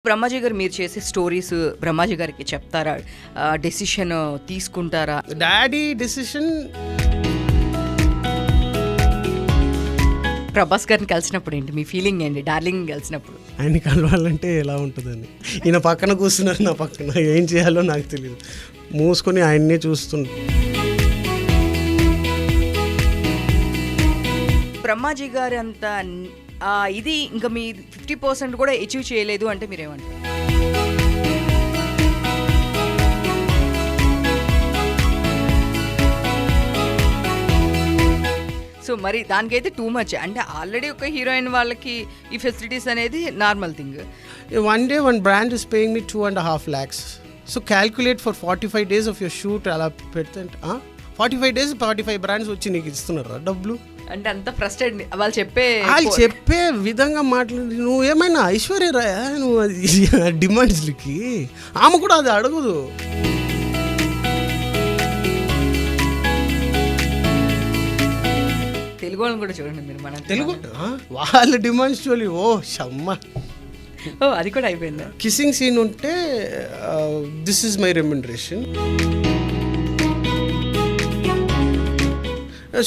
బ్రహ్మాజీ గారు మీరు చేసే స్టోరీస్ బ్రహ్మాజీ గారికి చెప్తారా? డెసిషన్ తీసుకుంటారా? Daddy decision. ప్రభాస్ గారిని కలిసినప్పుడు ఏంటి మీ ఫీలింగ్ ఏంటి? డార్లింగ్ కలిసినప్పుడు ఆయన్ని కలవాలంటే ఎలా ఉంటుందని. ఈయన పక్కన కూర్చున్నారు, నా పక్కన ఏం చేయాలో నాకు తెలియదు. మూసుకొని ఆయన్నే చూస్తుంటా. బ్రహ్మాజీ గారు అంత ఇది ఇంకా మీ 50% కూడా అచీవ్ చేయలేదు అంటే మీరేమంటారు? సో మరి దానికైతే టూ మచ్. అంటే ఆల్రెడీ ఒక హీరోయిన్ వాళ్ళకి ఈ ఫెసిలిటీస్ అనేది normal thing. One day one brand is paying me 2.5 lakhs. So calculate for 45 days of your shoot. అలా పెడితే 45 days 45 brands వచ్చి నీకు ఇస్తున్నారా డబ్బులు? అంటే అంత ఫ్రస్ట్రేట్ వాళ్ళు చెప్పే విధంగా మాట్లాడి నువ్వు ఏమైనా ఐశ్వర్య రాయ నువ్వు డిమాండ్స్లకి. ఆమె కూడా అది అడగదు. తెలుగు వాళ్ళని కూడా చూడండి మీరు. మన తెలుగు వాళ్ళ డిమాండ్స్ చూడాలి. ఓ షమ్మ, అది కూడా అయిపోయింది. కిస్సింగ్ సీన్ ఉంటే దిస్ ఈజ్ మై రెమ్యునరేషన్.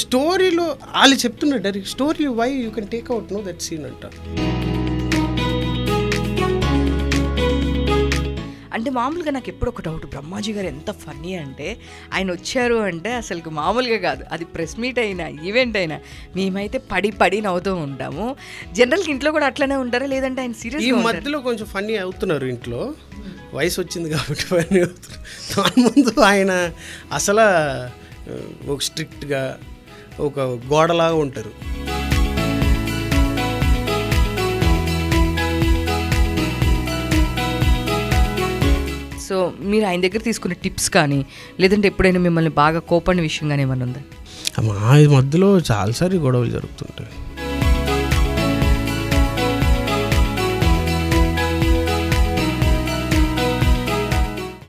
స్టోరీలో వాళ్ళు చెప్తున్నారు direct story why you can take out no that scene అంట. అంటే మామూలుగా నాకు ఎప్పుడు ఒక డౌట్, బ్రహ్మాజీ గారు ఎంత ఫన్నీ అంటే ఆయన వచ్చారు అంటే అసలు మామూలుగా కాదు. అది ప్రెస్ మీట్ అయినా ఈవెంట్ అయినా మేమైతే పడి నవ్వుతూ ఉంటాము. జనరల్గా ఇంట్లో కూడా అట్లనే ఉంటారా లేదంటే ఆయన సీరియస్? ఈ మధ్యలో కొంచెం ఫన్నీ అవుతున్నారు ఇంట్లో, వయసు వచ్చింది కాబట్టి ఫన్నీ అవుతున్నారు. దాని ముందు ఆయన అసలు ఒక స్ట్రిక్ట్గా ఒక గోడలాగా ఉంటారు. సో మీరు ఆయన దగ్గర తీసుకునే టిప్స్ కానీ లేదంటే ఎప్పుడైనా మిమ్మల్ని బాగా కోపడిన విషయం కానీ ఏమన్నా ఉందా? మా మధ్యలో చాలాసార్లు గొడవలు జరుగుతుంటాయి.